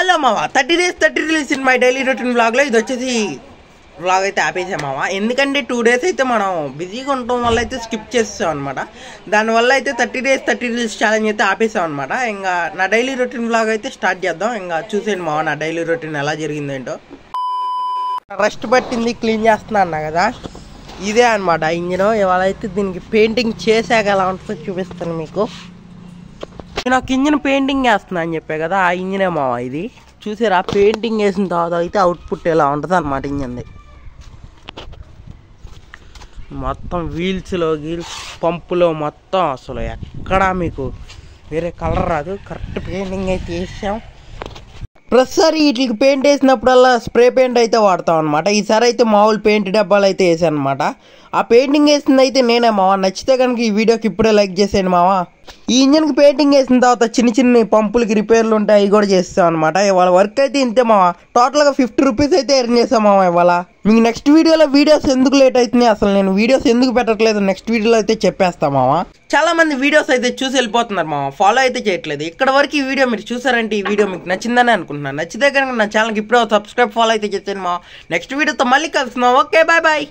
Hello మామ 30 days 30 release in my daily routine వ్లాగ్లో ఇది వచ్చేసి వ్లాగ్ అయితే ఆపేసాం మామ. ఎందుకంటే 2 days అయితే మనం బిజీగా ఉండటం వల్ల అయితే స్కిప్ చేస్తాం అనమాట. దానివల్ల అయితే 30 days 30 రిలీజ్ ఛాలెంజ్ అయితే ఆపేసాం అనమాట. ఇంకా నా డైలీ రొటీన్ వ్లాగ్ అయితే స్టార్ట్ చేద్దాం. ఇంకా చూసేయండి మామ నా డైలీ రొటీన్ ఎలా జరిగిందేంటో. రెస్ట్ పట్టింది క్లీన్ చేస్తున్నా అన్నా కదా, ఇదే అనమాట ఇంజిన్. ఇవాళ అయితే దీనికి పెయింటింగ్ చేసాక ఎలా ఉంటుందో చూపిస్తాను మీకు. నాకు ఇంజిన్ పెయింటింగ్ వేస్తున్నా అని చెప్పే కదా, ఆ ఇంజినే మావా ఇది. చూసారా, పెయింటింగ్ వేసిన తర్వాత అయితే అవుట్పుట్ ఎలా ఉంటుంది అనమాట ఇంజిన్ది. మొత్తం వీల్స్లో పంపులో మొత్తం అసలు ఎక్కడా మీకు వేరే కలర్ రాదు. కరెక్ట్ పెయింటింగ్ అయితే వేసాం. ప్రతిసారి వీటికి పెయింట్ వేసినప్పుడల్లా స్ప్రే పెయింట్ అయితే వాడతాం అనమాట. ఈసారి అయితే మామూలు పెయింట్ డబ్బాలు అయితే వేసాను అనమాట. ఆ పెయింటింగ్ వేసింది అయితే నేనే మావా. నచ్చితే కనుక ఈ వీడియోకి ఇప్పుడే లైక్ చేసేయండి మావా. ఈ ఇంజన్కి పెయింటింగ్ వేసిన తర్వాత చిన్న చిన్న పంపులకి రిపేర్లు ఉంటాయి, అవి కూడా చేస్తాం అనమాట. ఇవాళ వర్క్ అయితే ఇంతే మావా. టోటల్గా 50 రూపీస్ అయితే ఎర్న్ చేసాం మావా ఇవాళ. మీకు నెక్స్ట్ వీడియోలో వీడియోస్ ఎందుకు లేట్ అవుతున్నాయి, అసలు నేను వీడియోస్ ఎందుకు పెట్టట్లేదు నెక్స్ట్ వీడియోలో అయితే చెప్పేస్తా మావా. చాలా మంది వీడియోస్ అయితే చూసి వెళ్ళిపోతున్నారు మావా, ఫాలో అయితే చేయట్లేదు. ఇక్కడ వరకు ఈ వీడియో మీరు చూసారంటే ఈ వీడియో మీకు నచ్చిందని అనుకుంటున్నాను. నచ్చితే కనుక నా ఛానల్కి ఇప్పుడే సబ్స్క్రైబ్ ఫాలో అయితే చేసేయండి మావా. నెక్స్ట్ వీడియోతో మళ్ళీ కలుస్తున్నాం. Okay, bye bye.